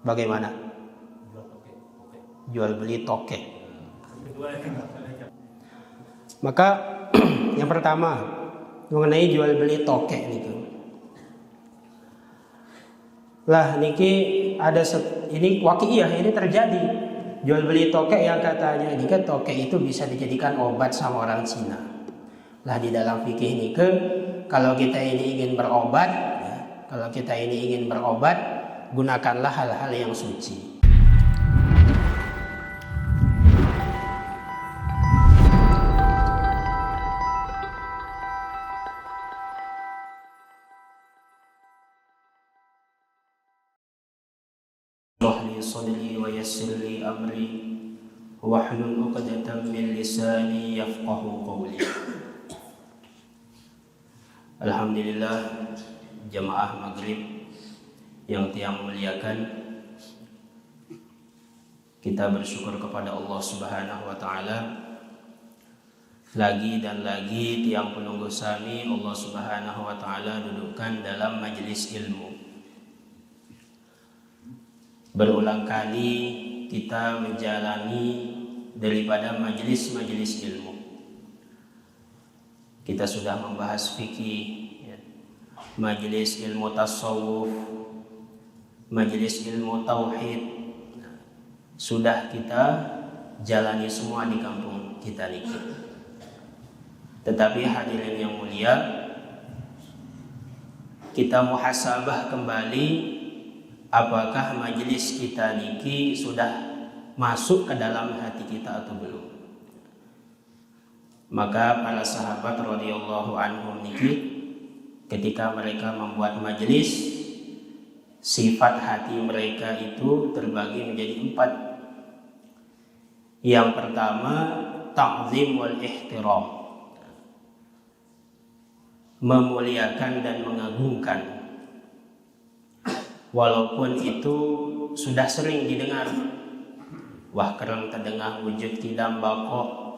Bagaimana? Jual beli toke. Maka yang pertama mengenai jual beli toke niku. Lah niki ada ini waqiah, ini terjadi. Jual beli toke yang katanya ini kan toke itu bisa dijadikan obat sama orang Cina. Lah di dalam fikih niki kalau kita ini ingin berobat, gunakanlah hal-hal yang suci. Sadri wa yassir li amri wahlul 'uqdatam min lisani yafqahu qawli. Alhamdulillah, jamaah maghrib yang tiang muliakan, kita bersyukur kepada Allah Subhanahu wa taala. Lagi dan lagi tiang penunggu sami Allah Subhanahu wa taala dudukkan dalam majelis ilmu. Berulang kali kita menjalani daripada majelis-majelis ilmu. Kita sudah membahas fikih, majelis ilmu tasawuf, majelis ilmu tauhid. Sudah kita jalani semua di kampung kita ini. Tetapi hadirin yang mulia, kita muhasabah kembali. Apakah majelis kita niki sudah masuk ke dalam hati kita atau belum? Maka para sahabat radhiyallahu anhum niki ketika mereka membuat majelis, sifat hati mereka itu terbagi menjadi 4. Yang pertama, ta'zim wal ihtiram, memuliakan dan mengagungkan. Walaupun itu sudah sering didengar, wah kerang terdengar wujud kidam bako,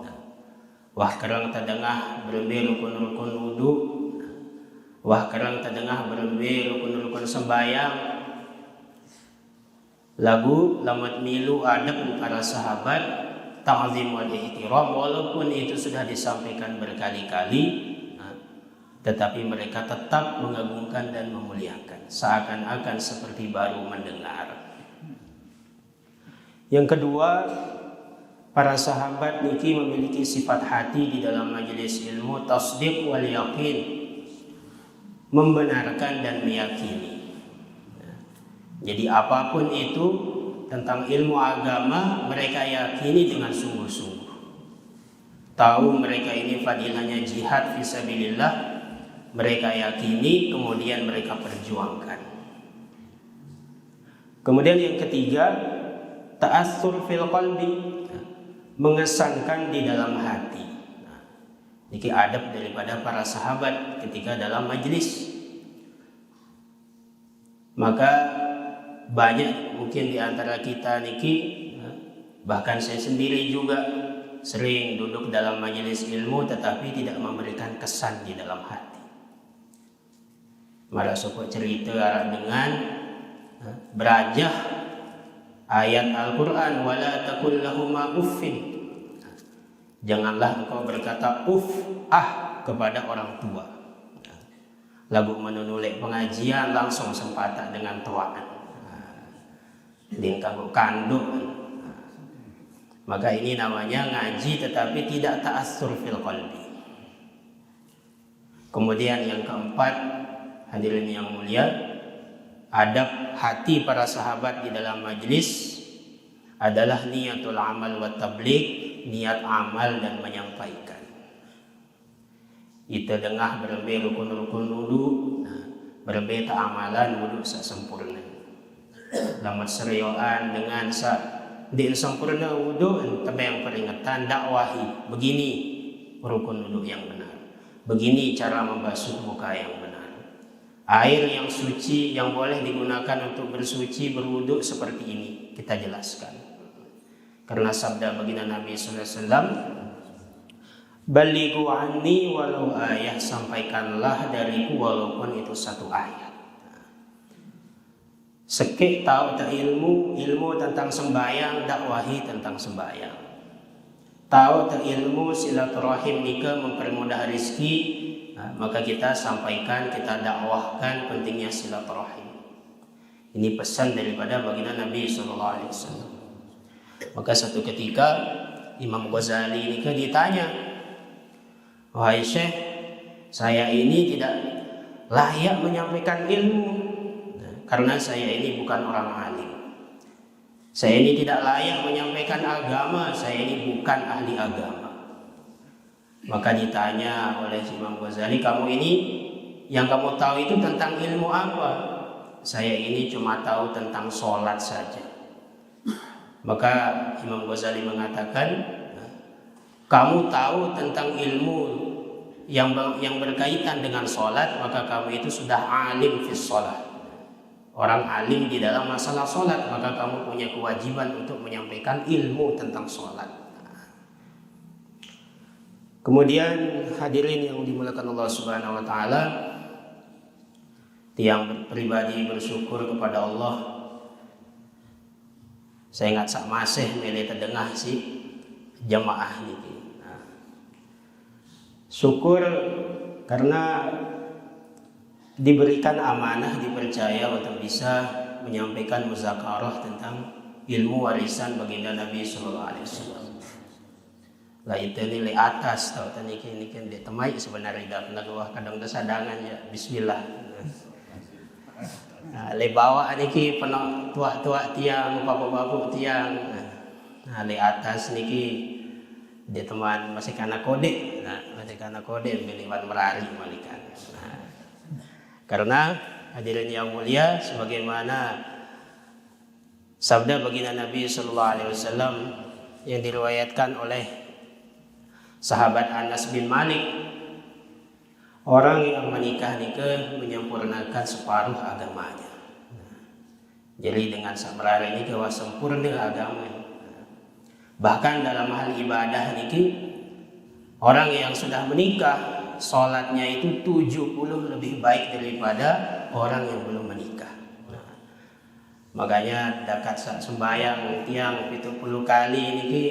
wah kerang terdengar berembe rukun-rukun wudu, wah kerang terdengar berembe rukun-rukun sembahyang. Lagu lamat milu adab para sahabat ta'zim wal ihtiram, walaupun itu sudah disampaikan berkali-kali, tetapi mereka tetap mengagungkan dan memuliakan, seakan-akan seperti baru mendengar. Yang kedua, para sahabat niki memiliki sifat hati di dalam majelis ilmu tasdiq wal yaqin, membenarkan dan meyakini. Jadi apapun itu tentang ilmu agama mereka yakini dengan sungguh-sungguh. Tahu mereka ini fadilahnya jihad fisabilillah, mereka yakini, kemudian mereka perjuangkan. Kemudian yang ketiga, ta'assur fil qalbi, mengesankan di dalam hati. Ini adab daripada para sahabat ketika dalam majelis. Maka banyak mungkin di antara kita niki, bahkan saya sendiri juga sering duduk dalam majelis ilmu tetapi tidak memberikan kesan di dalam hati. Malah suka cerita dengan berajah ayat Al-Quran, wala takul lahuma uffin, janganlah engkau berkata kepada orang tua. Lagu menunulek pengajian langsung sempatan dengan tuaan dingkang kandung. Maka ini namanya ngaji tetapi tidak ta'assur fil qalbi. Kemudian yang keempat, hadirin yang mulia, adab hati para sahabat di dalam majlis adalah niatul amal wa tabligh, niat amal dan menyampaikan. Itu dengah berembe rukun-rukun wudu, berembe amalan wudu sak sempurna. Lamat serioan dengan sak di sempurna wudu, tapi yang peringatan dakwahi, begini rukun wudu yang benar, begini cara membasuh muka yang benar. Air yang suci yang boleh digunakan untuk bersuci berwudu seperti ini kita jelaskan. Karena sabda baginda Nabi sallallahu alaihi wasallam, balighu anni walau ayah, sampaikanlah dariku walaupun itu satu ayat. Sekik tahu ilmu tentang sembahyang, dakwahi tentang sembahyang. Tahu ilmu silaturahim nikah mempermudah rezeki, maka kita sampaikan, kita dakwahkan pentingnya silaturahim. Ini pesan daripada baginda Nabi SAW. Maka satu ketika Imam Ghazali nikah ditanya, wahai Syekh, saya ini tidak layak menyampaikan ilmu karena saya ini bukan orang alim. Saya ini tidak layak menyampaikan agama, saya ini bukan ahli agama. Maka ditanya oleh Imam Ghazali, kamu ini yang kamu tahu itu tentang ilmu apa? Saya ini cuma tahu tentang sholat saja. Maka Imam Ghazali mengatakan, kamu tahu tentang ilmu yang berkaitan dengan sholat, maka kamu itu sudah alim fi sholat. Orang alim di dalam masalah sholat, maka kamu punya kewajiban untuk menyampaikan ilmu tentang sholat. Kemudian hadirin yang dimuliakan Allah Subhanahu wa taala, tiang pribadi bersyukur kepada Allah. Saya ingat sak masih milih terdengah si jamaah ini. Syukur karena diberikan amanah, dipercaya untuk bisa menyampaikan muzakarah tentang ilmu warisan baginda Nabi Sallallahu Alaihi Wasallam. Lah itu nilai atas tau tadi ini kan di temai sebenarnya dah nagawah kadang sadangan ya Bismillah. Nah, le bawa niki penuh tua-tua tiang, bapak-bapak tiang. Nah, le atas niki di teman masih kana kode. Nah, masih kana kode miliwan merari malikan. Nah, karena hadirin yang mulia, sebagaimana sabda baginda Nabi Sallallahu Alaihi Wasallam yang diriwayatkan oleh sahabat Anas bin Malik, orang yang menikah menyempurnakan separuh agamanya. Jadi dengan sabrara ini bahwa sempurna agamanya. Bahkan dalam hal ibadah niki, orang yang sudah menikah sholatnya itu 70 lebih baik daripada orang yang belum menikah. Makanya dekat sembahyang tiang 70 kali ini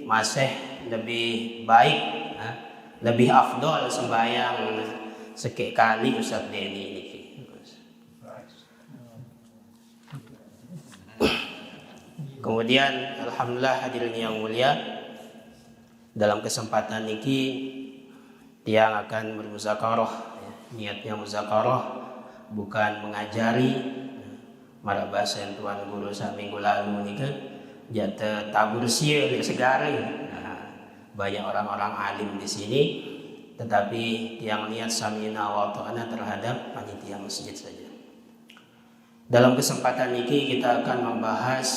masih lebih baik, lebih afdol sembahyang sekek kali Ustaz Deni ini. Kemudian alhamdulillah hadirin yang mulia, dalam kesempatan ini tiang akan bermuzakarah. Niatnya muzakarah bukan mengajari. Mara bahasa yang Tuan Guru minggu lalu ini kan jatuh tabur sia segara. Banyak orang-orang alim di sini, tetapi tiang niat samina wa ta'ana terhadap panitia masjid saja. Dalam kesempatan ini kita akan membahas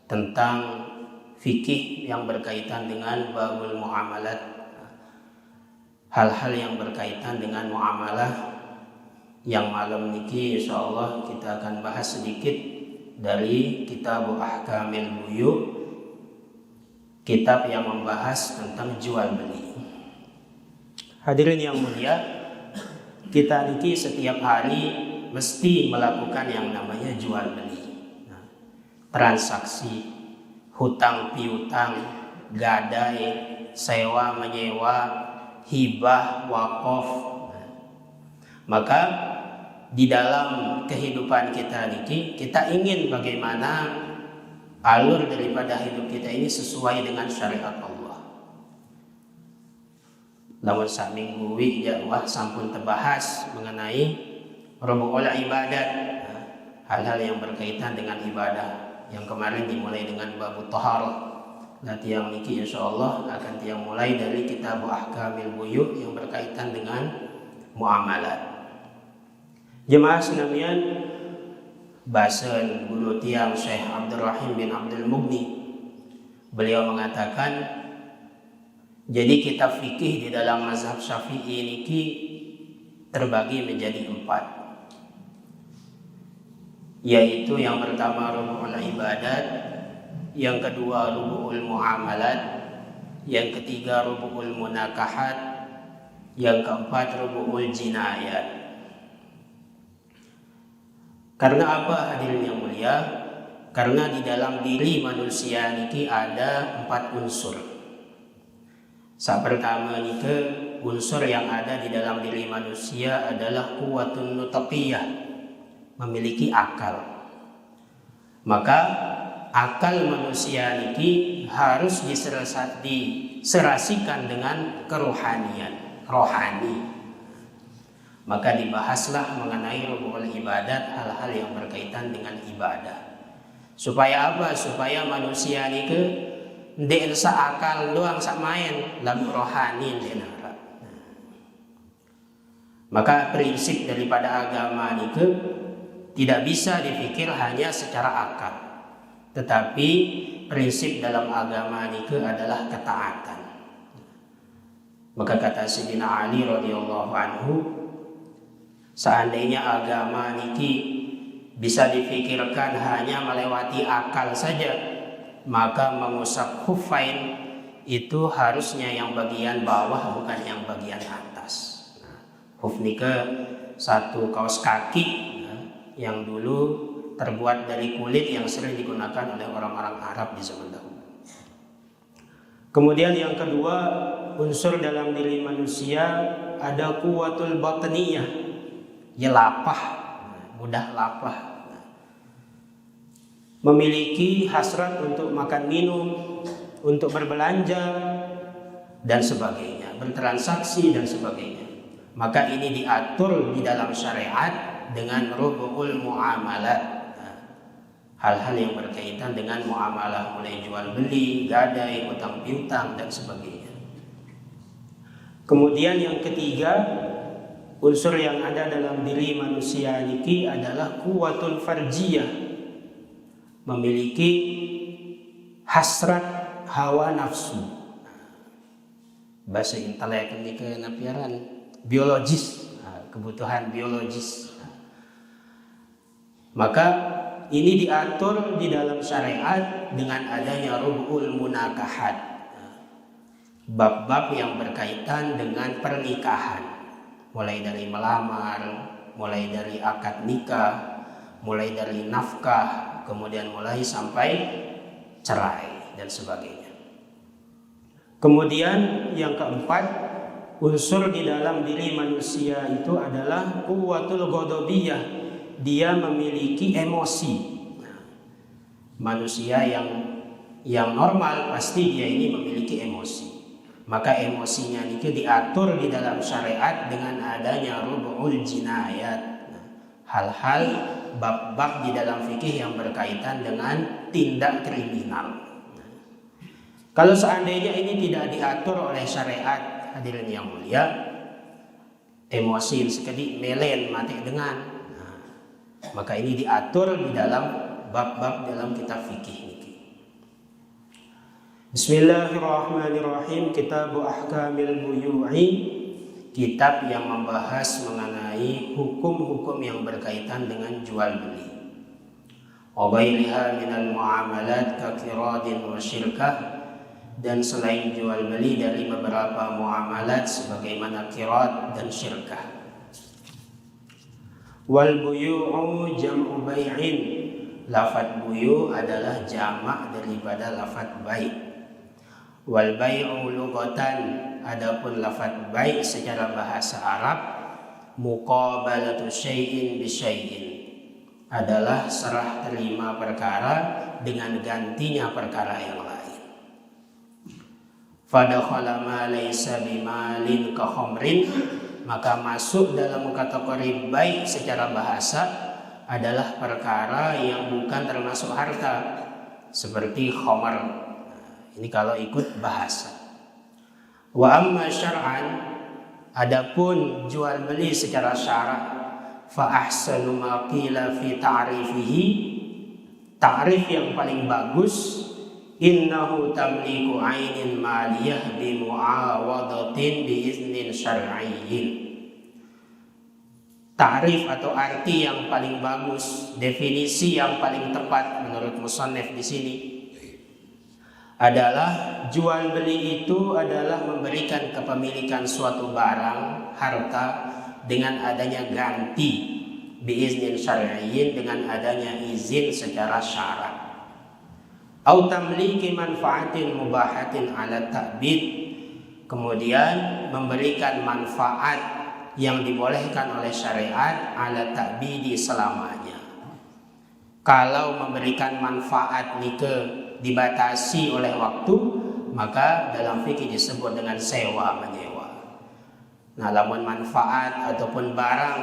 tentang fikih yang berkaitan dengan babul muamalat, hal-hal yang berkaitan dengan muamalah, yang malam ini insyaallah kita akan bahas sedikit dari kitab Ahkamil Buyu', kitab yang membahas tentang jual beli. Hadirin yang mulia, kita ini setiap hari mesti melakukan yang namanya jual beli. Transaksi, hutang piutang, gadai, sewa menyewa, hibah, wakaf. Maka di dalam kehidupan kita ini, kita ingin bagaimana alur daripada hidup kita ini sesuai dengan syariat Allah. Lawan sak minggu ya wah sampun terbahas mengenai rubu'ul ibadat, hal-hal yang berkaitan dengan ibadah. Yang kemarin dimulai dengan bab taharah. Nanti yang niki insyaallah akan tiang mulai dari kitab Ahkamil Buyu' yang berkaitan dengan muamalat. Jemaah sekalian, bahasa guru tiang Syekh Abdurrahim bin Abdul Mughni, beliau mengatakan, jadi kitab fikih di dalam mazhab Syafi'i niki terbagi menjadi 4. Yaitu yang pertama rubu'ul ibadat, yang kedua rubu'ul muamalat, yang ketiga rubu'ul munakahat, yang keempat rubu'ul jinayat. Karena apa hadirin yang mulia? Karena di dalam diri manusia niki ada 4 unsur. Saat pertama niki unsur yang ada di dalam diri manusia adalah quwwatun nutqiyah, memiliki akal. Maka akal manusia niki harus diserasikan dengan kerohanian, rohani. Maka dibahaslah mengenai rukun ibadat, hal-hal yang berkaitan dengan ibadah. Supaya apa? Supaya manusia ni ke ndek sa akal doang sak main, lagu rohani ndek nara. Maka prinsip daripada agama ni ke tidak bisa dipikir hanya secara akal. Tetapi prinsip dalam agama ni ke adalah ketaatan. Maka kata Sayyidina Ali radhiyallahu anhu, seandainya agama niki bisa dipikirkan hanya melewati akal saja, maka mengusap khuffain itu harusnya yang bagian bawah, bukan yang bagian atas. Khuf nika satu kaos kaki yang dulu terbuat dari kulit yang sering digunakan oleh orang-orang Arab di zaman dahulu. Kemudian yang kedua, unsur dalam diri manusia ada quwwatul batniyah, ya lapah, mudah lapah, memiliki hasrat untuk makan minum, untuk berbelanja dan sebagainya, bertransaksi dan sebagainya. Maka ini diatur di dalam syariat dengan rubu'ul muamalat, hal-hal yang berkaitan dengan muamalah, mulai jual beli, gadai, utang piutang dan sebagainya. Kemudian yang ketiga, unsur yang ada dalam diri manusia niki adalah quwwatul farjiyah, memiliki hasrat hawa nafsu. Bahasa intelek niki napiaran biologis, kebutuhan biologis. Maka ini diatur di dalam syariat dengan adanya rub'ul munakahat, bab-bab yang berkaitan dengan pernikahan, mulai dari melamar, mulai dari akad nikah, mulai dari nafkah, kemudian mulai sampai cerai dan sebagainya. Kemudian yang keempat, unsur di dalam diri manusia itu adalah quwwatul ghadabiyah, dia memiliki emosi. Manusia yang normal pasti dia ini memiliki emosi. Maka emosinya itu diatur di dalam syariat dengan adanya rubu'ul jinayat, hal-hal bab-bab di dalam fikih yang berkaitan dengan tindak kriminal. Kalau seandainya ini tidak diatur oleh syariat, hadirin yang mulia, emosi sekedik melen mati dengan, maka ini diatur di dalam bab-bab dalam kitab fikih ini. Bismillahirrahmanirrahim. Kitab Ahkamil Buyu'i, kitab yang membahas mengenai hukum-hukum yang berkaitan dengan jual beli. Wa ghairiha minal muamalat ka qiradin wa syirkah, dan selain jual beli dari beberapa muamalat sebagaimana qirad dan syirkah. Wal buyu'u jam'u bai'in, lafadz buyu adalah jamak daripada lafadz bai'. Wal bai'u lughatan, adapun lafadz bai' secara bahasa Arab, muqabalatu syai'in bi syai'in, adalah serah terima perkara dengan gantinya perkara yang lain. Fadakhala ma laysa bimalin ka khamrin, maka masuk dalam kategori baik secara bahasa adalah perkara yang bukan termasuk harta, seperti khamar. Ini kalau ikut bahasa. Wa amma syar'an, adapun jual beli secara syarak, fa ahsanu ma qila fi ta'rifihi, ta'rif yang paling bagus, innahu tamliku ainin maliyah bi muawadatin bi iznin syar'iyyin. Ta'rif atau arti yang paling bagus, definisi yang paling tepat menurut musannif di sini adalah jual beli itu adalah memberikan kepemilikan suatu barang, harta, dengan adanya ganti biiznin syar'iyyin, dengan adanya izin secara syarat. Au tamliki manfaatin mubahatin ala ta'bid, kemudian memberikan manfaat yang dibolehkan oleh syariat ala ta'bidi selamanya. Kalau memberikan manfaat dibatasi oleh waktu, maka dalam fikih disebut dengan sewa menyewa. Nah, lamun manfaat ataupun barang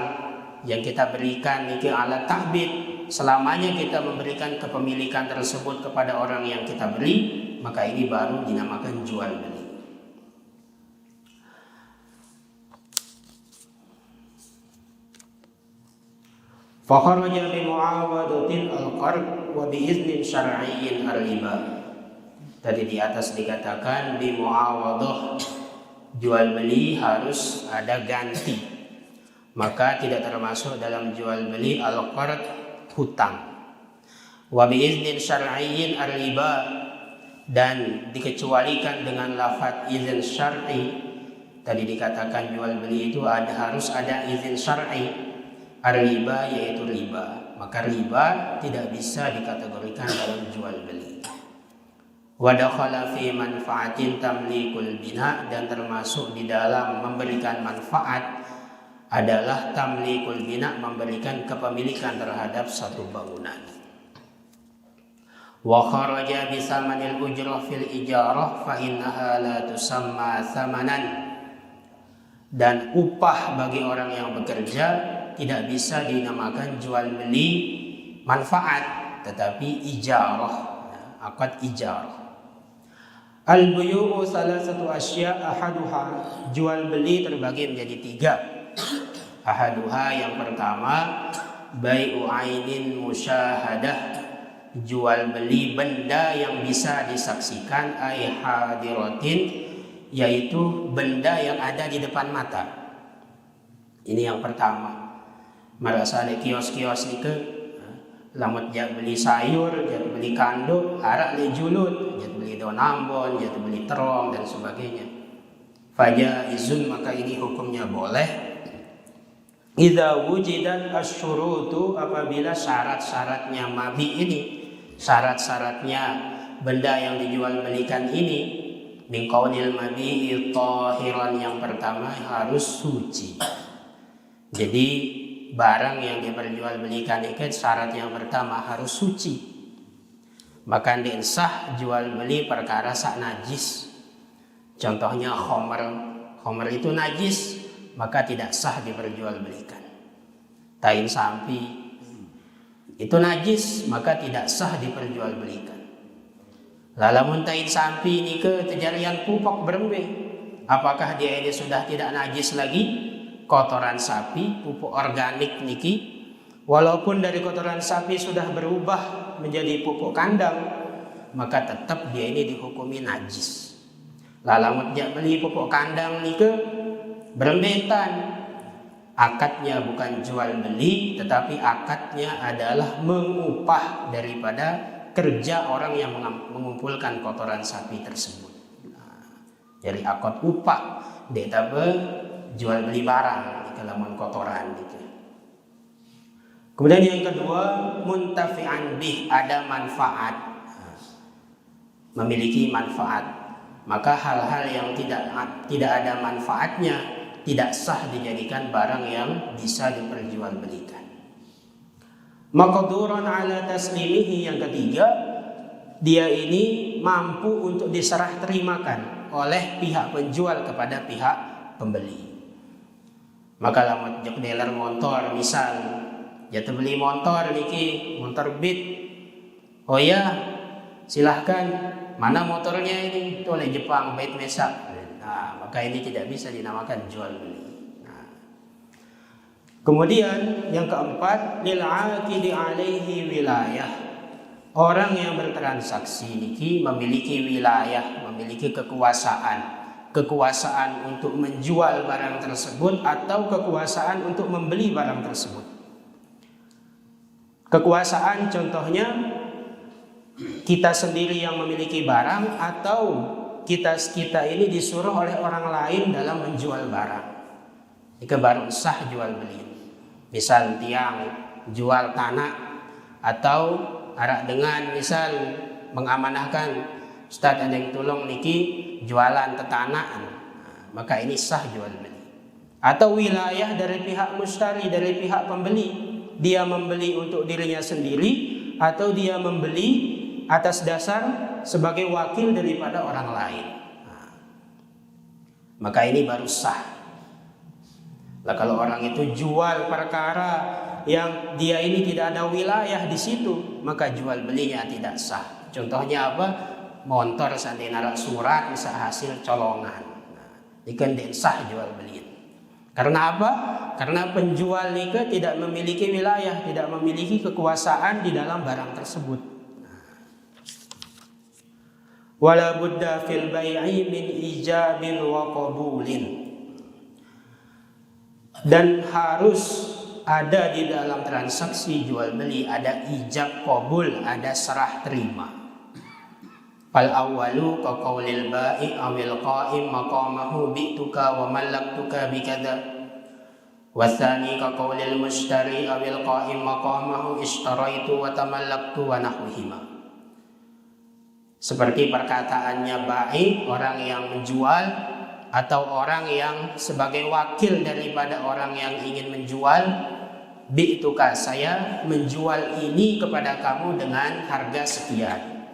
yang kita berikan ala ta'bid, selamanya kita memberikan kepemilikan tersebut kepada orang yang kita beri, maka ini baru dinamakan jual beli. Fakharaja bi muawadatin al-qard wa bi iznin syar'iyyin ar-riba. Tadi di atas dikatakan bi muawadah, jual beli harus ada ganti, maka tidak termasuk dalam jual beli al-qard, hutang. Wa bi iznin syar'iyyin ar-riba, dan dikecualikan dengan lafaz izin syar'i. Tadi dikatakan jual beli itu harus ada izin syar'i. Ar-riba yaitu riba, maka riba tidak bisa dikategorikan dalam jual beli. Wa dakhala fi manfaatin tamlikul bina, dan termasuk di dalam memberikan manfaat adalah tamlikul bina, memberikan kepemilikan terhadap satu bangunan. Wa kharaja bi samanil ujrah fil ijarah fa innaha la tusamma thamanan, dan upah bagi orang yang bekerja tidak bisa dinamakan jual beli manfaat, tetapi ijarah, akad ijarah. Al-buyu'u salasatu asya ahaduha, jual beli terbagi menjadi 3. Ahaduha, yang pertama, bai'u ainin musyahadah, jual beli benda yang bisa disaksikan, ay hadiratin, yaitu benda yang ada di depan mata. Ini yang pertama. Merasa ada kios-kios ni ke, lamut jat beli sayur, jat beli kanduk, harak li julut, jat beli daun ambon, jat beli terong dan sebagainya. Fajaizun, maka ini hukumnya boleh. Idza wujidat asyurutu, apabila syarat-syaratnya mabi ini, syarat-syaratnya benda yang dijual belikan ini, min qaulil mabi'i tahiran, yang pertama harus suci. Jadi barang yang diperjualbelikan itu syarat yang pertama harus suci. Maka dinsah jual beli perkara sak najis. Contohnya khomer itu najis, maka tidak sah diperjualbelikan. Tain sampi itu najis, maka tidak sah diperjualbelikan. Lalamun tain sampi ini ke tejarian pupok berembe, apakah dia ini sudah tidak najis lagi? Kotoran sapi, pupuk organik niki, walaupun dari kotoran sapi sudah berubah menjadi pupuk kandang, maka tetap dia ini dihukumi najis. Lalamun dia beli pupuk kandang niki berembetan, akadnya bukan jual beli, tetapi akadnya adalah mengupah daripada kerja orang yang mengumpulkan kotoran sapi tersebut. Jadi akad upah, dia jual beli barang kelamun kotoran gitu. Kemudian yang kedua, muntafi'an bih, ada manfaat, memiliki manfaat. Maka hal-hal yang tidak ada manfaatnya tidak sah dijadikan barang yang bisa diperjualbelikan. Maqduran ala taslimihi, yang ketiga, dia ini mampu untuk diserah terimakan oleh pihak penjual kepada pihak pembeli. Maka lamun jok dealer motor, misal jatuh beli motor niki, motor Beat. Oh ya, silahkan, mana motornya ini? Itu oleh Jepang, Beat Mesa. Nah, maka ini tidak bisa dinamakan jual beli. Nah. Kemudian yang keempat, lil aqidi alaihi wilayah. Orang yang bertransaksi niki memiliki wilayah, memiliki kekuasaan untuk menjual barang tersebut atau kekuasaan untuk membeli barang tersebut. Kekuasaan contohnya kita sendiri yang memiliki barang, atau kita ini disuruh oleh orang lain dalam menjual barang. Ini baru sah jual beli. Misal tiang jual tanah atau arak dengan misal mengamanahkan Ustaz ada yang tolong niki jualan tanah, maka ini sah jual beli. Atau wilayah dari pihak mustari, dari pihak pembeli, dia membeli untuk dirinya sendiri atau dia membeli atas dasar sebagai wakil daripada orang lain, maka ini baru sah. Lah kalau orang itu jual perkara yang dia ini tidak ada wilayah di situ, maka jual belinya tidak sah. Contohnya apa? Motor sandi narak surat bisa hasil colongan. Ikan tidak sah jual beli. Karena apa? Karena penjual nika tidak memiliki wilayah, tidak memiliki kekuasaan di dalam barang tersebut. Wala budda fil bai'i min ijabin wa qabulin. Dan harus ada di dalam transaksi jual beli ada ijab qabul, ada serah terima. Fal awwalu ka qaulil ba'i awil qa'im maqamahu bi'tuka wa malaktuka bikadza. Watsani ka qaulil mushtari awil qa'im maqamahu ishtaraitu wa tamallaktu wa nahwihima. Seperti perkataannya ba'i, orang yang menjual atau orang yang sebagai wakil daripada orang yang ingin menjual, bi'tuka, saya menjual ini kepada kamu dengan harga sekian,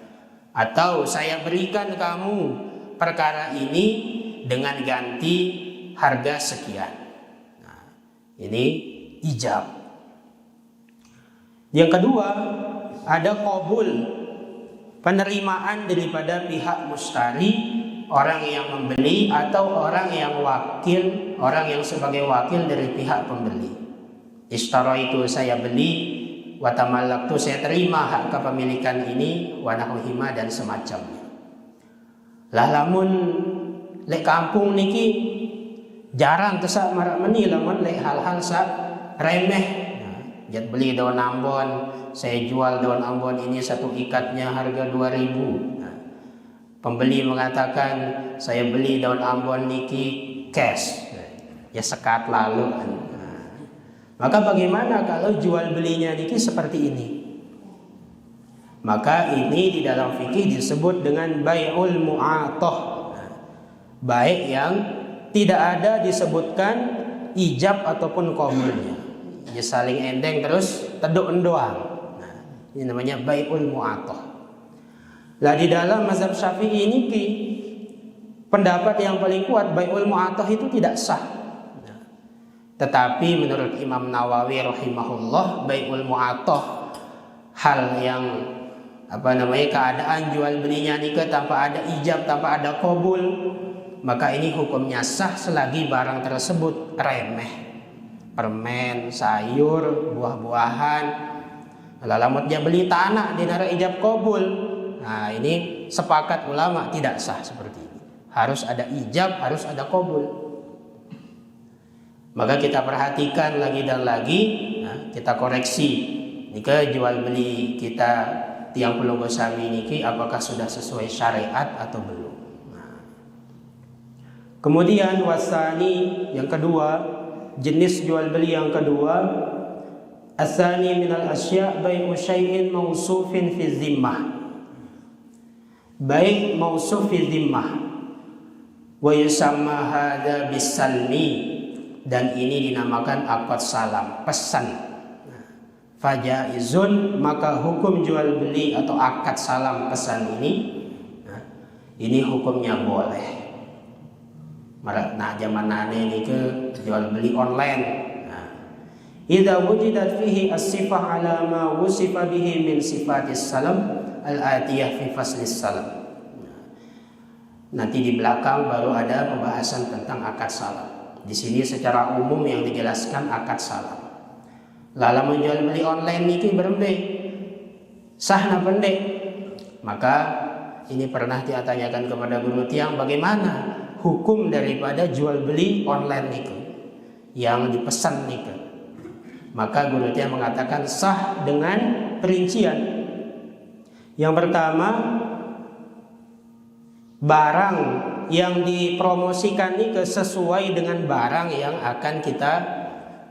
atau saya berikan kamu perkara ini dengan ganti harga sekian. Nah, ini ijab. Yang kedua, ada qabul, penerimaan daripada pihak mustari, orang yang membeli atau orang yang wakil, orang yang sebagai wakil dari pihak pembeli. Ishtaraitu, saya beli, wa tamallaktu, saya terima hak kepemilikan ini, wa nahwihima, dan semacamnya. Lah lamun lek kampung niki jarang tesak marak meni, lamun lek hal-hal sak remeh. Jat beli daun ambon, saya jual daun ambon ini satu ikatnya harga 2.000. Pembeli mengatakan saya beli daun ambon niki cash, ya sekat lalu. Maka bagaimana kalau jual belinya niki seperti ini? Maka ini di dalam fikih disebut dengan bai'ul mu'atoh, baik yang tidak ada disebutkan ijab ataupun qabulnya, ya saling endeng terus teduk endoang. Ini namanya bai'ul mu'atoh. Lah di dalam mazhab Syafi'i ini pendapat yang paling kuat bai'ul mu'atoh itu tidak sah. Tetapi menurut Imam Nawawi rahimahullah, bai'ul mu'atoh, hal yang keadaan jual belinya nikah tanpa ada ijab, tanpa ada qabul, maka ini hukumnya sah selagi barang tersebut remeh. Permen, sayur, buah-buahan. Lamun dia beli tanah dinara ijab qabul, nah ini sepakat ulama tidak sah seperti ini. Harus ada ijab, harus ada qabul. Maka kita perhatikan lagi dan lagi, kita koreksi niki jual beli kita tiang Pulau Gosami niki apakah sudah sesuai syariat atau belum. Kemudian wasani, yang kedua, jenis jual beli yang kedua, asani minal asya' bai'u syai'in mausufin fi zimmah. Baik mausuf fi zimmah wa yusamma hadza bisalmi, dan ini dinamakan akad salam, pesan. Fajaizun, maka hukum jual beli atau akad salam pesan ini hukumnya boleh. Nah zaman nane ini ke jual beli online. Idza wujidat fihi as-sifah ala ma wusifa bihi min sifatis salam al-atiyah fi faslis salam. Nanti di belakang baru ada pembahasan tentang akad salam. Di sini secara umum yang dijelaskan akad salam. Lalu menjual beli online ini berembe sah na pendek. Maka ini pernah ditanyakan kepada guru tiang, bagaimana hukum daripada jual beli online itu yang dipesan itu. Maka guru tiang mengatakan sah dengan perincian. Yang pertama, barang yang dipromosikan ini sesuai dengan barang yang akan kita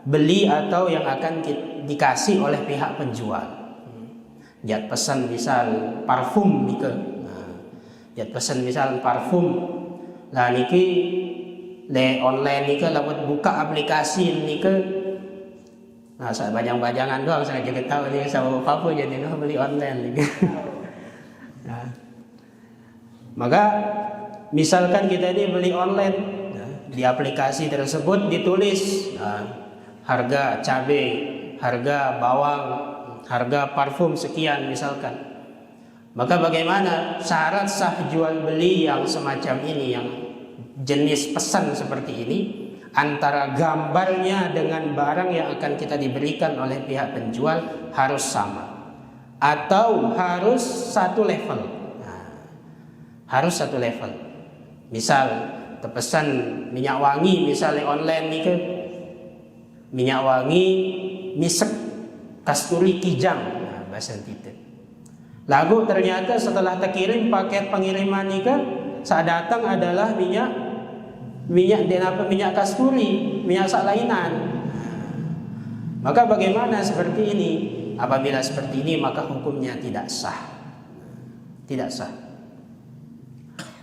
beli atau yang akan dikasih oleh pihak penjual. Jat pesan misal parfum nike. Jat pesan misal parfum. Lah niki le online nike lamun buka aplikasi nike. Nah, saya bajang-bajangan doang saya juga tahu nih sama apa jadi beli online nike. Nah, maka misalkan kita ini beli online, di aplikasi tersebut ditulis harga cabai, harga bawang, harga parfum sekian misalkan. Maka bagaimana syarat sah jual beli yang semacam ini, yang jenis pesan seperti ini, antara gambarnya dengan barang yang akan kita diberikan oleh pihak penjual harus sama atau harus satu level. Harus satu level. Misal terpesan minyak wangi misalnya online nih ke minyak wangi misek kasturi kijang, bahasa kita. Lalu ternyata setelah terkirim paket pengiriman nih kan saat datang adalah minyak kasturi, minyak salainan. Maka bagaimana seperti ini? Apabila seperti ini maka hukumnya tidak sah. Tidak sah.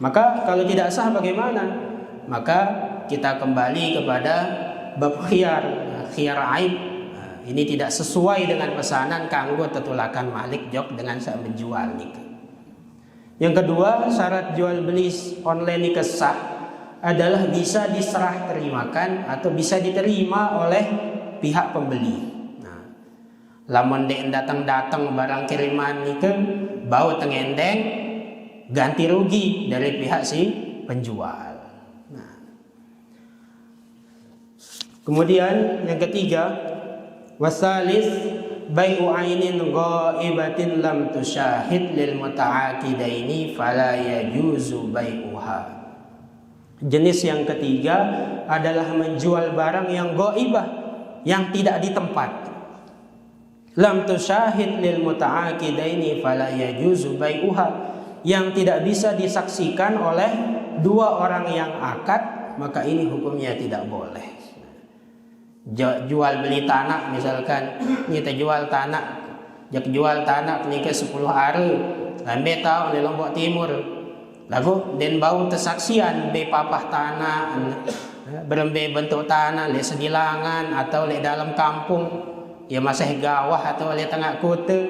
Maka kalau tidak sah bagaimana? Maka kita kembali kepada bab khiyar aib. Ini tidak sesuai dengan pesanan kanggo tetulakan malik jok dengan sak menjual nika. Yang kedua, syarat jual beli online nika sah adalah bisa diserah terimakan atau bisa diterima oleh pihak pembeli. Lamun dek datang barang kiriman nika bau tengendeng, ganti rugi dari pihak si penjual. Kemudian yang ketiga, wasalis bai'u ainin ghaibatin lam tusyahid lil muta'aqidaini fala yajuzu bai'uha. Jenis yang ketiga adalah menjual barang yang ghaibah, yang tidak di tempat. Lam tusyahid lil muta'aqidaini fala yajuzu bai'uha, yang tidak bisa disaksikan oleh dua orang yang akad, maka ini hukumnya tidak boleh. Jual beli tanah misalkan, kita jual tanah, jual tanah ni ke 10 hari, lambe tahu di Lombok Timur, lagu den bau tersaksian be papah tanah, berembe bentuk tanah le sedilangan atau le dalam kampung, ya masih gawah atau le tengah kota,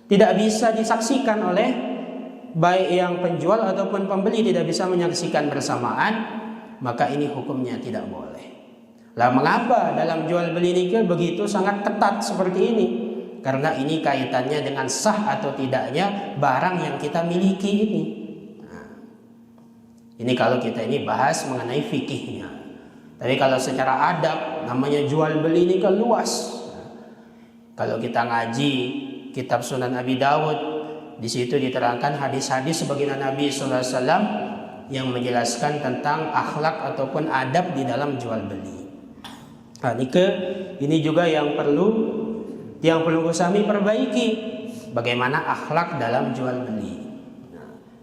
tidak bisa disaksikan oleh baik yang penjual ataupun pembeli, tidak bisa menyaksikan bersamaan, maka ini hukumnya tidak boleh. Lah mengapa dalam jual beli nikah begitu sangat ketat seperti ini? Karena ini kaitannya dengan sah atau tidaknya barang yang kita miliki ini. Ini kalau kita ini bahas mengenai fikihnya. Tapi kalau secara adab, namanya jual beli nikah luas. Kalau kita ngaji kitab Sunan Abi Dawud, di situ diterangkan hadis-hadis sebagian Nabi sallallahu alaihi wasallam yang menjelaskan tentang akhlak ataupun adab di dalam jual beli. Nah, ini juga yang perlu kami perbaiki, bagaimana akhlak dalam jual beli.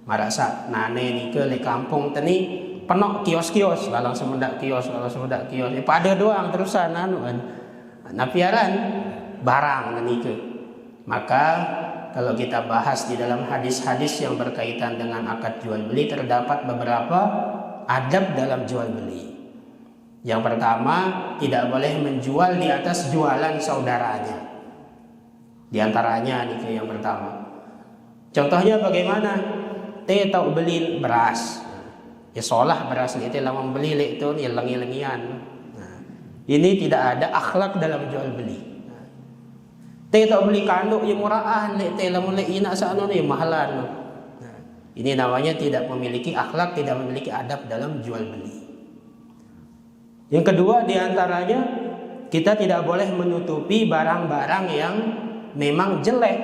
Marasa nane nike le kampung teni penuh kios-kios, lalang semendak kios. Pada doang terusan napiaran barang nike. Maka kalau kita bahas di dalam hadis-hadis yang berkaitan dengan akad jual beli, terdapat beberapa adab dalam jual beli. Yang pertama, tidak boleh menjual di atas jualan saudaranya. Di antaranya nih yang pertama. Contohnya bagaimana? Teh tahu beli beras. Ya solah beras itu lah membeli itu ya lengi-lengian. Nah, ini tidak ada akhlak dalam jual beli. Teh tahu beli kanduk yang murahan, teh lah mulai ina sana ya mahalan. Nah, ini namanya tidak memiliki akhlak, tidak memiliki adab dalam jual beli. Yang kedua diantaranya, kita tidak boleh menutupi barang-barang yang memang jelek.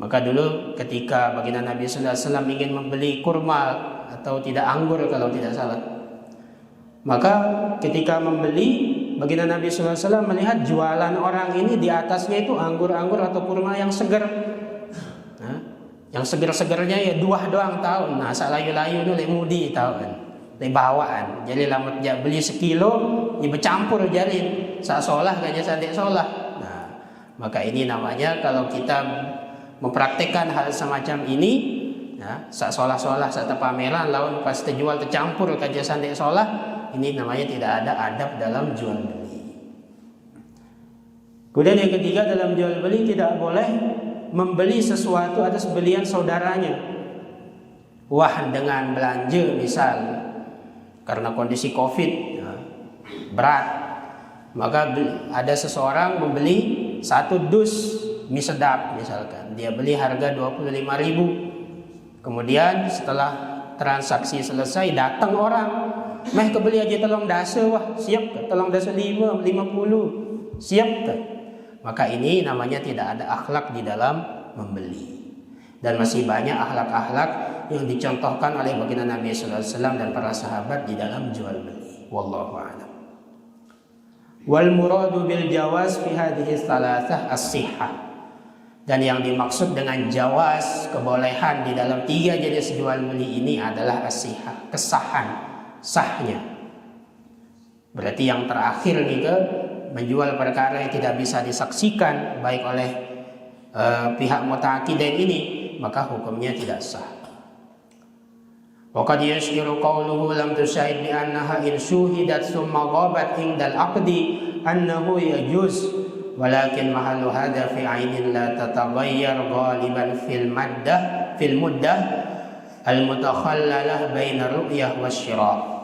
Maka dulu ketika baginda Nabi sallallahu alaihi wasallam ingin membeli kurma atau tidak anggur kalau tidak salah, maka ketika membeli, baginda Nabi sallallahu alaihi wasallam melihat jualan orang ini di atasnya itu anggur-anggur atau kurma yang segar. Yang segar-segarnya ya dua doang tahun. Nah, sak layu-layu itu lek mudi tahun. Bawaan. Jadi lamat dia beli 1 kilo, ini bercampur jalin sak solah gajah sandek solah. Nah, maka ini namanya kalau kita mempraktekkan hal semacam ini, ya, sak solah-solah sak pameran lawan pas terjual tercampur gajah sandek solah, ini namanya tidak ada adab dalam jual beli. Kemudian yang ketiga, dalam jual beli tidak boleh membeli sesuatu atas belian saudaranya. Wah, dengan belanja misal karena kondisi COVID ya, berat, maka ada seseorang membeli satu dus mie sedap misalkan, dia beli harga 25.000. Kemudian setelah transaksi selesai datang orang, meh kebeli aja telung dasa, wah siap telung dasa 50, siap tak? Maka ini namanya tidak ada akhlak di dalam membeli. Dan masih banyak akhlak-akhlak yang dicontohkan oleh baginda Nabi sallallahu alaihi wasallam dan para sahabat di dalam jual beli. Wallahu a'lam. Wal muradu bil jawaz fi hadhihi thalathah as-sihhah. Dan yang dimaksud dengan jawaz, kebolehan di dalam tiga jenis jual beli ini adalah as-sihhah, kesahan, sahnya. Berarti yang terakhir nih ke menjual perkara yang tidak bisa disaksikan baik oleh pihak muta'aqidain ini, maka hukumnya tidak sah. Wa qad yashkiru qawluhu lam tusyahid bi annaha in syuhidat thumma ghabat indal aqdi annahu yajuz, walakin mahallu hadha fi 'ainin la tataghayyar ghaliban fil muddah al mutakhallalah baina ru'yah wasyira'.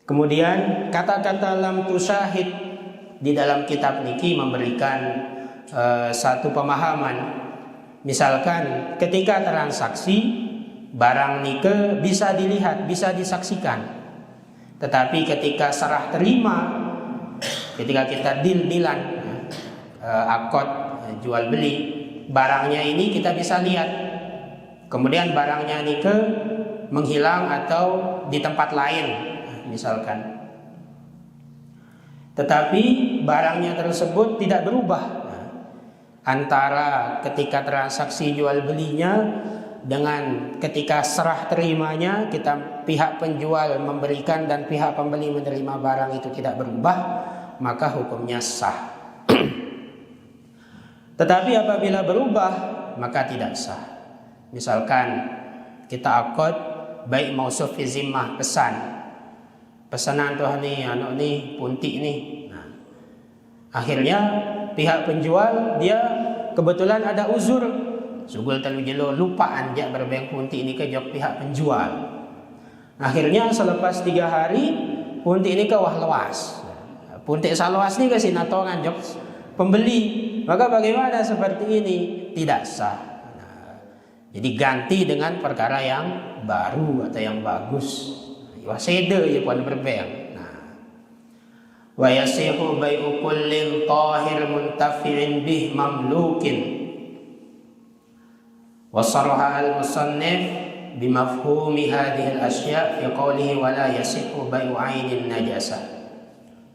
Kemudian kata-kata lam tusyahid di dalam kitab niki memberikan satu pemahaman. Misalkan ketika transaksi barang nike bisa dilihat, bisa disaksikan. Tetapi ketika serah terima, ketika kita deal-dealan, akad jual beli, barangnya ini kita bisa lihat. Kemudian barangnya nike menghilang atau di tempat lain, misalkan. Tetapi barangnya tersebut tidak berubah. Antara ketika transaksi jual belinya dengan ketika serah terimanya, kita pihak penjual memberikan dan pihak pembeli menerima barang itu tidak berubah, maka hukumnya sah. Tetapi apabila berubah, maka tidak sah. Misalkan kita akad baik mausuf fi zimmah, pesanan tuh nih, anak nih, puntik nih. Nah, akhirnya pihak penjual dia kebetulan ada uzur, sugul telu jelo lupa anjak berbeng punti ini ke jok pihak penjual. Akhirnya selepas 3 hari punti ini ke wah lewas, punti saluas ini ke sinatongan jok pembeli. Maka bagaimana seperti ini? Tidak sah. Nah, jadi ganti dengan perkara yang baru atau yang bagus. Wah sede ya puan berbeng. Wa yasihu bai'u kullin tahir muntafi'in bih mamlukin. Wa sarraha al-musannif bimafhumi hadhihi al-asya' fi qawlihi wa la yasihu bai'u 'ainin najasah.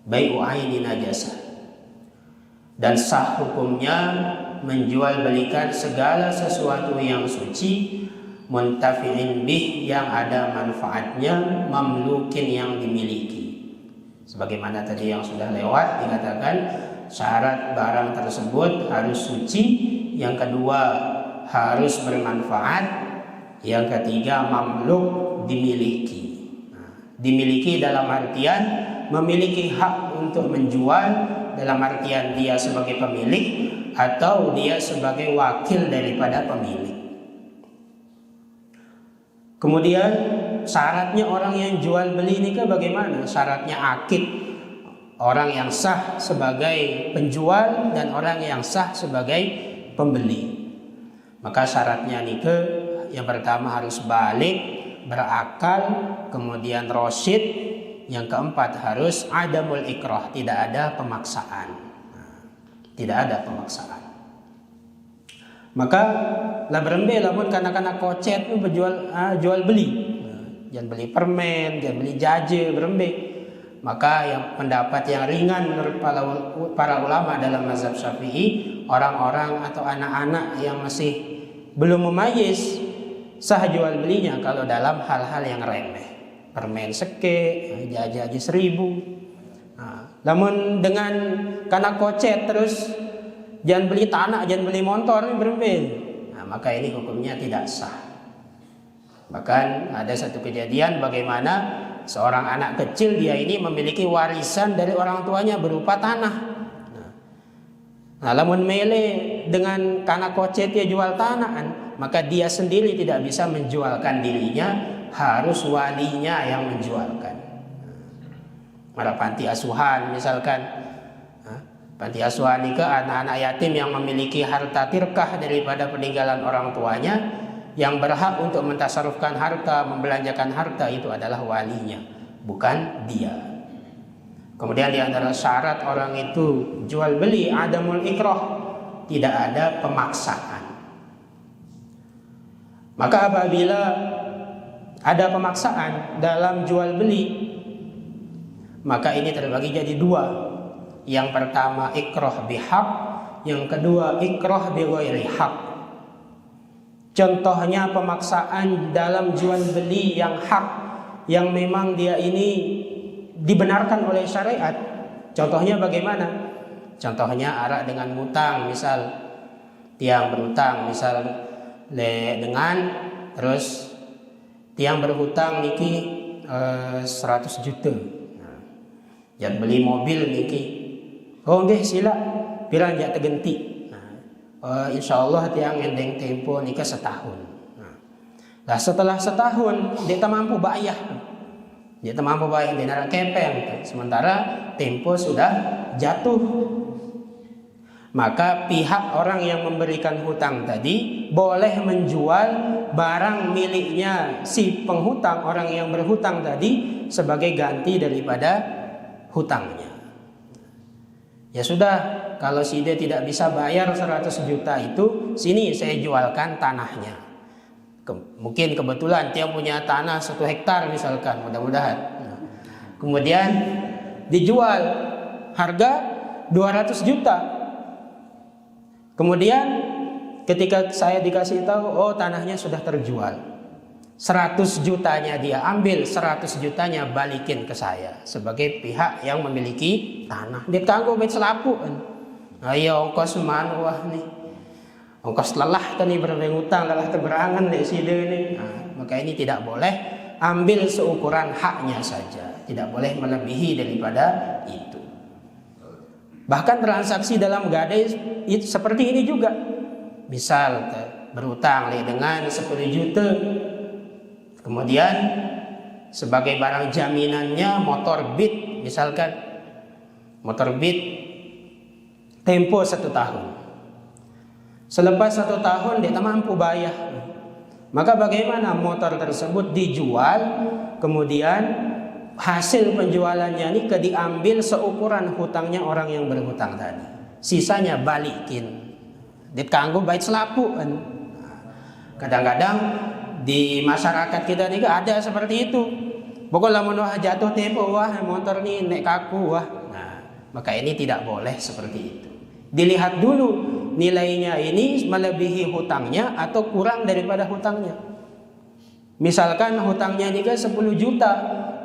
Bai'u 'ainin najasah. Dan sah hukumnya menjual belikan segala sesuatu yang suci, muntafi'in bih yang ada manfaatnya, mamlukin yang dimiliki. Sebagaimana tadi yang sudah lewat dikatakan syarat barang tersebut harus suci, yang kedua harus bermanfaat, yang ketiga mamluk, dimiliki. Nah, dimiliki dalam artian memiliki hak untuk menjual, dalam artian dia sebagai pemilik atau dia sebagai wakil daripada pemilik. Kemudian syaratnya orang yang jual beli ini ke bagaimana? Syaratnya akid, orang yang sah sebagai penjual dan orang yang sah sebagai pembeli. Maka syaratnya ini ke yang pertama harus balik, berakal, kemudian rosyid, yang keempat harus adamul ikrah, tidak ada pemaksaan. Tidak ada pemaksaan. Maka lah berembe lamun kanak-kanak kocet itu jual beli. Jangan beli permen, jangan beli jaje, berembe. Maka yang pendapat yang ringan menurut para ulama dalam mazhab Syafi'i, orang-orang atau anak-anak yang masih belum memayis sah jual belinya kalau dalam hal-hal yang remeh. permen seke, jajan 1.000. Namun dengan karena kocet terus jangan beli tanah, jangan beli motor, ini berbeda. Maka ini hukumnya tidak sah. Bahkan ada satu kejadian bagaimana seorang anak kecil dia ini memiliki warisan dari orang tuanya berupa tanah. Namun mele dengan karena kocet dia jual tanah, maka dia sendiri tidak bisa menjualkan dirinya, harus walinya yang menjualkan. Ada panti asuhan misalkan, panti asuhan ini ke anak-anak yatim yang memiliki harta tirkah daripada peninggalan orang tuanya, yang berhak untuk mentasarufkan harta, membelanjakan harta itu adalah walinya, bukan dia. Kemudian di antara syarat orang itu jual beli adamul ikrah, tidak ada pemaksaan. Maka apabila ada pemaksaan dalam jual beli, maka ini terbagi jadi dua. Yang pertama ikrah bihaq, yang kedua ikrah bighairi haq. Contohnya pemaksaan dalam jual beli yang hak, yang memang dia ini dibenarkan oleh syariat. Contohnya bagaimana? Contohnya arak dengan hutang, misal tiang berhutang, misal dengan terus tiang berhutang niki 100 juta. Jangan beli mobil niki. Oh nggih sila, pirang jak tegenti. Insyaallah tiang endeng tempo nikah setahun. Nah, setelah setahun dia tak mampu bayar. Dia tak mampu bayar di narang kepeng. Sementara tempo sudah jatuh. Maka pihak orang yang memberikan hutang tadi boleh menjual barang miliknya si penghutang, orang yang berhutang tadi, sebagai ganti daripada hutangnya. Ya sudah, kalau si dia tidak bisa bayar 100 juta itu, sini saya jualkan tanahnya. Mungkin kebetulan dia punya tanah 1 hektar misalkan, mudah-mudahan. Kemudian dijual harga 200 juta. Kemudian ketika saya dikasih tahu, oh tanahnya sudah terjual, 100 jutanya dia ambil, 100 jutanya balikin ke saya sebagai pihak yang memiliki tanah. Dia kanggo bet selapu. Ayo ongkos man wah nih. Ongkos lelah kan nih berhutang, lelah teberangan dek side ini. Maka ini tidak boleh, ambil seukuran haknya saja. Tidak boleh melebihi daripada itu. Bahkan transaksi dalam gadai itu seperti ini juga. Misal berhutang dengan 10 juta. Kemudian sebagai barang jaminannya motor Beat, misalkan motor Beat tempo 1 tahun. Selepas 1 tahun dia tak mampu bayar, maka bagaimana? Motor tersebut dijual, kemudian hasil penjualannya ini diambil seukuran hutangnya orang yang berhutang tadi, sisanya balikin. Dia kanggo bait selapu. Kadang-kadang di masyarakat kita ini ada seperti itu. Pokoknya lamun jatuh tempo wah motor ni nek kaku wah. Nah, maka ini tidak boleh seperti itu. Dilihat dulu nilainya ini melebihi hutangnya atau kurang daripada hutangnya. Misalkan hutangnya ini 10 juta,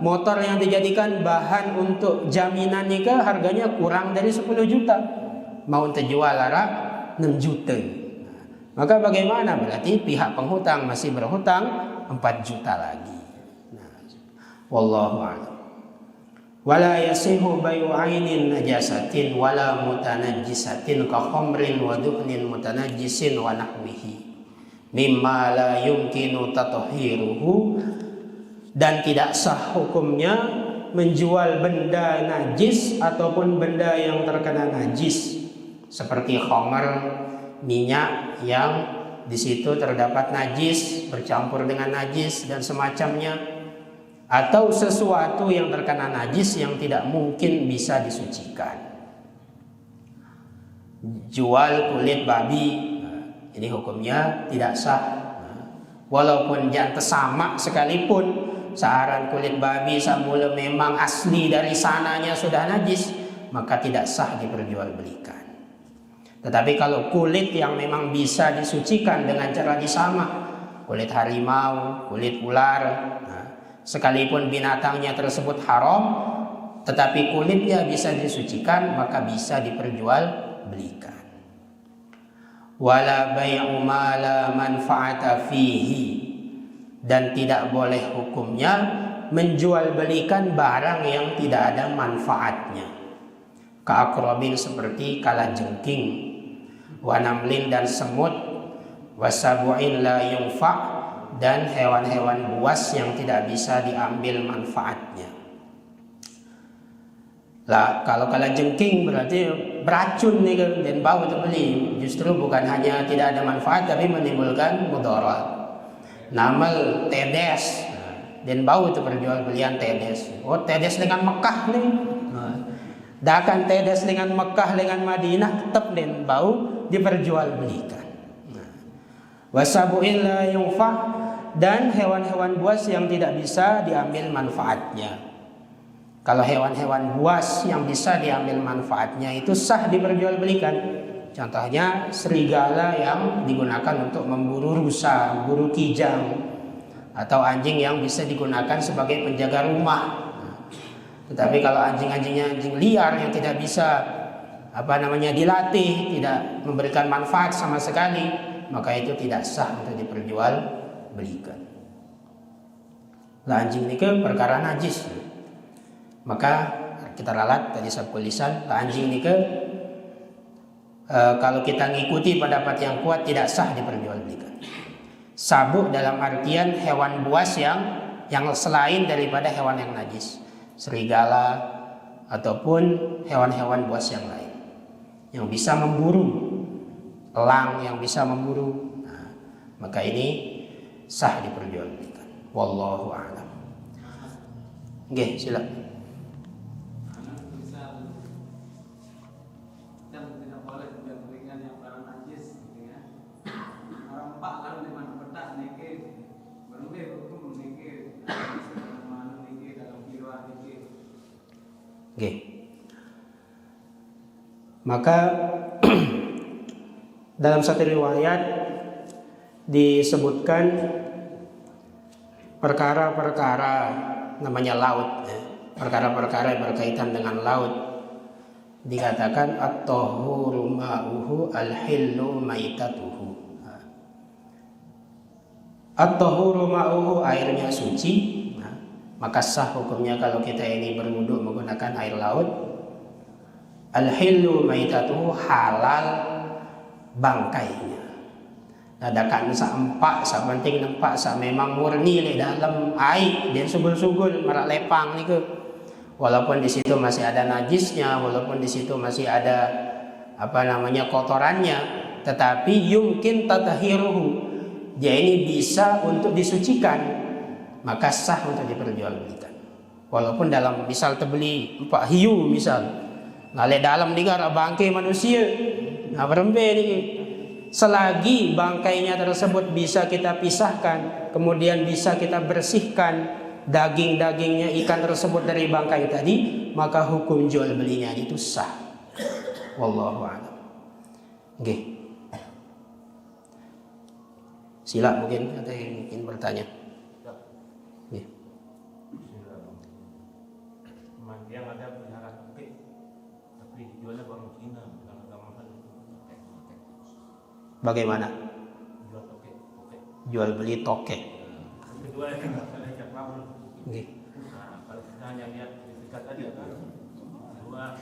motor yang dijadikan bahan untuk jaminan nikah harganya kurang dari 10 juta. Mau terjual larak 6 juta. Maka bagaimana? Berarti pihak penghutang masih berhutang 4 juta lagi. Wallahu a'lam. Wala yasihu bayu ainin najasatin wala mutanajjisatin ka khamrin wa duhnin mutanajjisin wa nahwihi mimma la yumkinu tathiruhu. Dan tidak sah hukumnya menjual benda najis ataupun benda yang terkena najis seperti khamr, minyak yang di situ terdapat najis, bercampur dengan najis dan semacamnya, atau sesuatu yang terkena najis yang tidak mungkin bisa disucikan. Jual kulit babi, ini hukumnya tidak sah. Walaupun jangan sama sekalipun, searan kulit babi samula memang asli dari sananya sudah najis, maka tidak sah diperjualbelikan. Tetapi kalau kulit yang memang bisa disucikan dengan cara disamak, kulit harimau, kulit ular, sekalipun binatangnya tersebut haram, tetapi kulitnya bisa disucikan, maka bisa diperjualbelikan. Wala bai'u ma la manfa'ata fihi, dan tidak boleh hukumnya menjualbelikan barang yang tidak ada manfaatnya. Ka'akrabin, seperti kalajengking, wa namlin, dan semut, wasabu'in la yunfa', dan hewan-hewan buas yang tidak bisa diambil manfaatnya. Lah, kalau kalajengking berarti beracun nih kan, dan bau terbeli. Justru bukan hanya tidak ada manfaat, tapi menimbulkan mudarat. Namal tedes, dan bau itu perjualbelian tedes. Oh, tedes dengan Mekah nih. Dakan tedes dengan Mekah dengan Madinah, tetap dan bau diperjualbelikan. Wasabu'in la yunfa', dan hewan-hewan buas yang tidak bisa diambil manfaatnya. Kalau hewan-hewan buas yang bisa diambil manfaatnya itu sah diperjualbelikan. Contohnya serigala yang digunakan untuk memburu rusa, memburu kijang, atau anjing yang bisa digunakan sebagai penjaga rumah. Tetapi kalau anjing-anjingnya anjing liar yang tidak bisa dilatih, tidak memberikan manfaat sama sekali, maka itu tidak sah untuk diperjualbelikan. Lah, anjing ini kan perkara najis, maka kita ralat tadi sabkul lisan, anjing ini kalau kita ngikuti pendapat yang kuat tidak sah diperjualbelikan. Sabuk dalam artian hewan buas yang selain daripada hewan yang najis, serigala ataupun hewan-hewan buas yang lain yang bisa memburu, elang yang bisa memburu, maka ini sah diperjualbelikan. Wallahu a'lam. Oke, silakan. Okay. Maka dalam satu riwayat disebutkan perkara-perkara namanya laut, perkara-perkara yang berkaitan dengan laut, dikatakan at-tahuru ma'uhu al-hillu maitatuhu. At-tahuru ma'uhu, airnya suci, maka sah hukumnya kalau kita ini berwudu menggunakan air laut. Al-hillu maitatuhu, halal bangkainya. Nadakan sa empak, sa penting nempak, sa memang murni le dalam air dan sugul-sugul marak lepang ni ke. Walaupun di situ masih ada najisnya, walaupun di situ masih ada kotorannya, tetapi yumkin tatahiruhu, dia ini bisa untuk disucikan, maka sah untuk diperjualbelikan. Walaupun dalam misal terbeli 4 hiu misal, ngale dalam negara bangkai manusia, berembe ni, selagi bangkainya tersebut bisa kita pisahkan, kemudian bisa kita bersihkan daging-dagingnya ikan tersebut dari bangkai tadi, maka hukum jual belinya itu sah. Wallahu a'lam. Oke. Sila, mungkin ada yang ingin bertanya. Yang ada pelihara tokek, tapi jualnya orang Cina, bukan agama kan? Bagaimana? Jual tokek. Jual beli tokek. Kedua yang ada cak pabrik. Nah, kalau kita hanya lihat sertifikat tadi kan, dua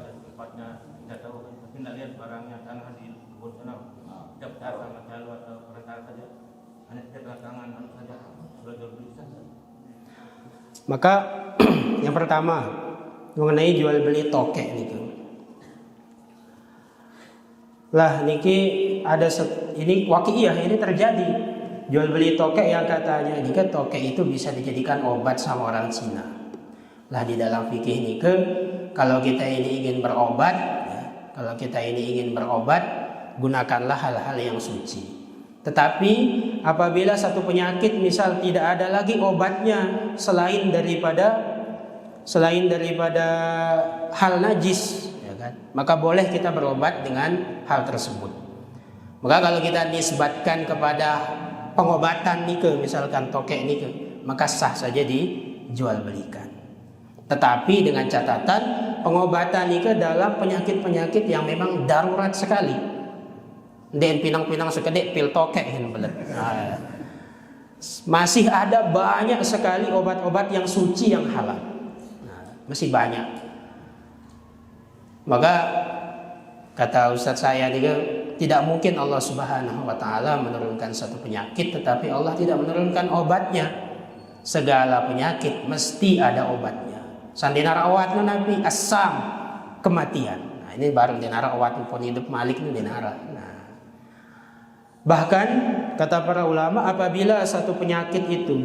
dan tempatnya tidak tahu kan, tapi tidak lihat barangnya tanah di kebun sana, daftar sama jalur atau perantara saja, hanya tanda tangan saja sudah jual beli saja. Maka yang pertama mengenai jual beli tokek niku. Lah niki ada ini waqiah, ini terjadi. Jual beli tokek yang katanya ini kan tokek itu bisa dijadikan obat sama orang Cina. Lah di dalam fikih niki kalau kita ini ingin berobat, gunakanlah hal-hal yang suci. Tetapi apabila satu penyakit misal tidak ada lagi obatnya selain daripada hal najis, ya kan? Maka boleh kita berobat dengan hal tersebut. Maka kalau kita nisbatkan kepada pengobatan nih misalkan tokek nih maka sah saja dijual belikan. Tetapi dengan catatan pengobatan nih dalam penyakit-penyakit yang memang darurat sekali. Den pinang-pinang sekedek pil tokek masih ada banyak sekali obat-obat yang suci yang halal. Masih banyak. Maka kata Ustadz saya nih tidak mungkin Allah Subhanahu wa taala menurunkan satu penyakit tetapi Allah tidak menurunkan obatnya. Segala penyakit mesti ada obatnya. Sandina rawat nabi asam kematian. Nah, ini baru dinara awat pun hidup malik ini dinara. Nah, bahkan kata para ulama apabila satu penyakit itu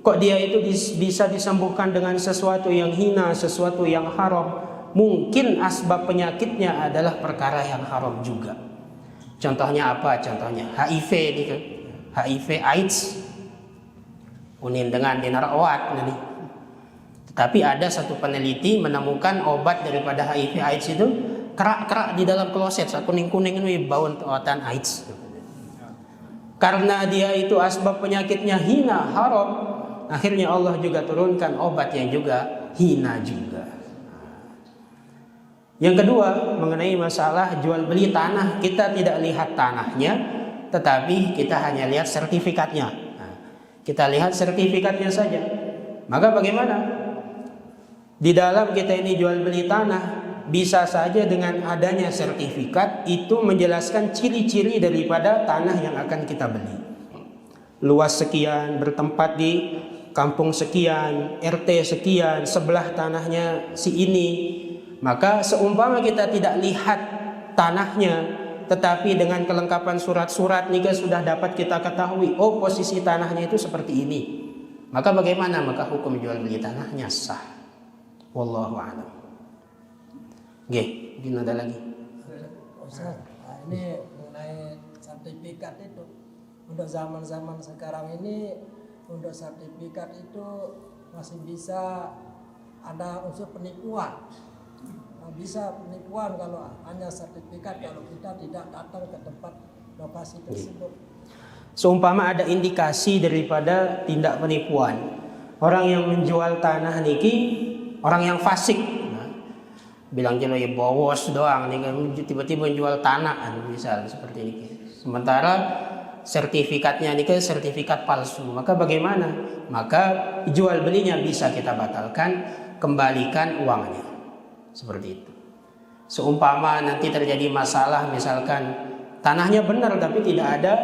kok dia itu bisa disembuhkan dengan sesuatu yang hina, sesuatu yang haram, mungkin asbab penyakitnya adalah perkara yang haram juga. Contohnya apa? Contohnya HIV nih kan. HIV AIDS. Unin dengan dinara awat nih. Tapi ada satu peneliti menemukan obat daripada HIV AIDS itu kerak-kerak di dalam kloset, kuning-kuning ini bau otan AIDS. Karena dia itu asbab penyakitnya hina, haram, akhirnya Allah juga turunkan obat yang juga hina juga. Yang kedua, mengenai masalah jual beli tanah, kita tidak lihat tanahnya, tetapi kita hanya lihat sertifikatnya. Kita lihat sertifikatnya saja. Maka bagaimana? Di dalam kita ini jual beli tanah, bisa saja dengan adanya sertifikat itu menjelaskan ciri-ciri daripada tanah yang akan kita beli. Luas sekian, bertempat di kampung sekian, RT sekian, sebelah tanahnya si ini. Maka seumpama kita tidak lihat tanahnya, tetapi dengan kelengkapan surat-surat nikah sudah dapat kita ketahui, oh posisi tanahnya itu seperti ini. Maka bagaimana? Maka hukum jual beli tanahnya sah. Wallahu a'lam. Nggih, mungkin ada lagi. Ustaz, ini mengenai sertifikat itu untuk zaman-zaman sekarang ini, untuk sertifikat itu masih bisa ada unsur penipuan. Bisa penipuan kalau hanya sertifikat, kalau kita tidak datang ke tempat lokasi tersebut. Seumpama ada indikasi daripada tindak penipuan, orang yang menjual tanah niki orang yang fasik, bilang jelas ya bos doang nih tiba-tiba menjual tanah misal seperti ini. Sementara sertifikatnya ini sertifikat palsu, maka bagaimana? Maka jual belinya bisa kita batalkan, kembalikan uangnya. Seperti itu. Seumpama nanti terjadi masalah, misalkan tanahnya benar tapi tidak ada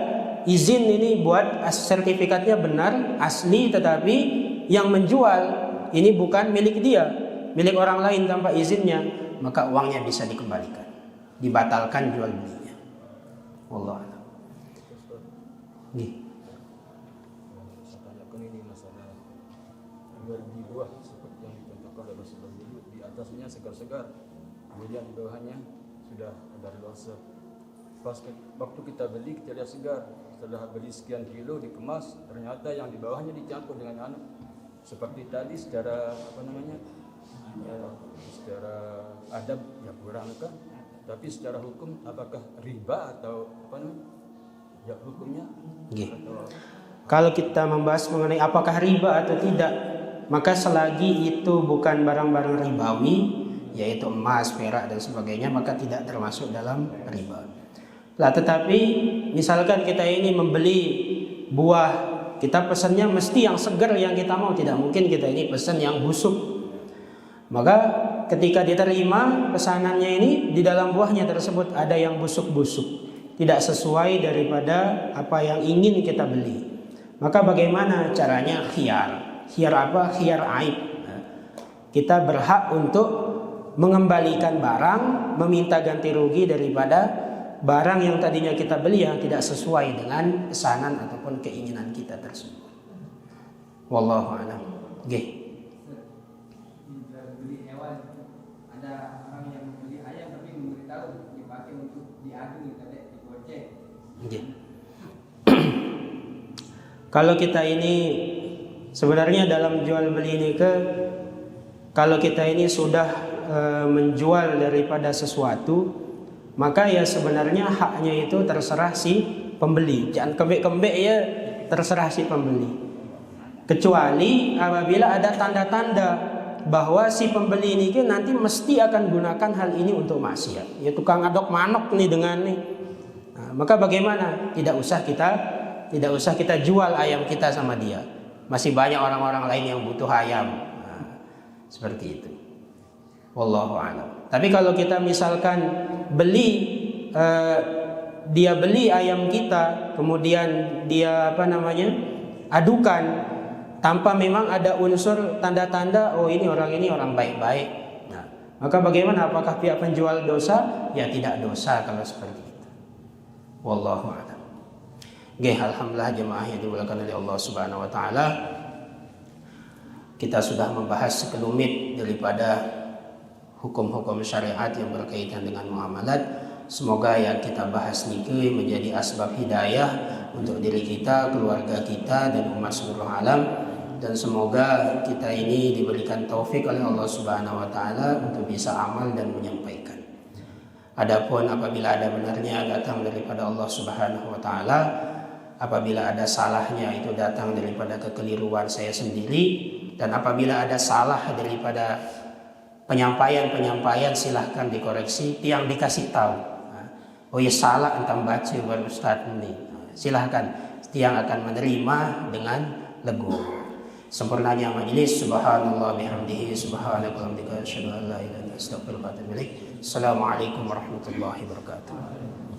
izin ini buat sertifikatnya benar asli, tetapi yang menjual ini bukan milik dia, milik orang lain tanpa izinnya, maka uangnya bisa dikembalikan, dibatalkan jual belinya. Wallahu a'lam. Nih. Saya tanyakan ini masalah jual beli buah seperti yang dicontohkan oleh Rasulullah dulu, di atasnya segar-segar, kemudian di bawahnya sudah ada luasa. Pas waktu kita beli kita lihat segar, setelah beli sekian kilo dikemas, ternyata yang di bawahnya dicampur dengan seperti tadi secara secara adab ya kurang kan, tapi secara hukum apakah riba atau ya hukumnya? Kalau kita membahas mengenai apakah riba atau tidak, maka selagi itu bukan barang-barang ribawi, yaitu emas, perak dan sebagainya, maka tidak termasuk dalam riba. Lah tetapi misalkan kita ini membeli buah, kita pesannya mesti yang segar yang kita mau, tidak mungkin kita ini pesan yang busuk. Maka ketika diterima pesanannya ini, di dalam buahnya tersebut ada yang busuk-busuk, tidak sesuai daripada apa yang ingin kita beli. Maka bagaimana caranya? Khiyar. Khiyar apa? Khiyar aib. Kita berhak untuk mengembalikan barang, meminta ganti rugi daripada barang yang tadinya kita beli yang tidak sesuai dengan pesanan ataupun keinginan kita tersebut. Wallahu a'lam. Nggih. Beli hewan, ada orang yang membeli ayam tapi memberitahu dipakai untuk diadu, tidak digocek. Nggih. Kalau kita ini sebenarnya dalam jual beli ini kalau kita ini sudah menjual daripada sesuatu, maka ya sebenarnya haknya itu terserah si pembeli. Jangan kembek-kembek ya terserah si pembeli. Kecuali apabila ada tanda-tanda bahwa si pembeli ini kan nanti mesti akan gunakan hal ini untuk maksiat. Ya tukang adok manok nih dengan nih. Nah, maka bagaimana? Tidak usah kita jual ayam kita sama dia. Masih banyak orang-orang lain yang butuh ayam. Nah, seperti itu. Wallahu a'lam. Tapi kalau kita misalkan dia beli ayam kita, kemudian dia adukan tanpa memang ada unsur tanda-tanda ini orang baik-baik. Nah, maka bagaimana? Apakah pihak penjual dosa? Ya tidak dosa kalau seperti itu. Wallahu a'lam. Oke, alhamdulillah jemaah yang dimuliakan oleh Allah Subhanahu wa taala. Kita sudah membahas sekelumit daripada hukum-hukum syariat yang berkaitan dengan muamalat. Semoga yang kita bahas niki menjadi asbab hidayah untuk diri kita, keluarga kita, dan umat seluruh alam. Dan semoga kita ini diberikan taufik oleh Allah Subhanahu wa taala untuk bisa amal dan menyampaikan. Adapun apabila ada benarnya datang daripada Allah Subhanahu wa taala, apabila ada salahnya itu datang daripada kekeliruan saya sendiri, dan apabila ada salah daripada penyampaian silahkan dikoreksi, yang dikasih tahu. Oh ya salah entang baca baru Ustaz ini. Silahkan, yang akan menerima dengan legowo. Sempurnanya majelis. Subhanallah bihamdihi, subhanakallahumma wa bihamdika, asyhadu an la ilaha illa anta, astaghfiruka wa atubu ilaik. Assalamualaikum warahmatullahi wabarakatuh.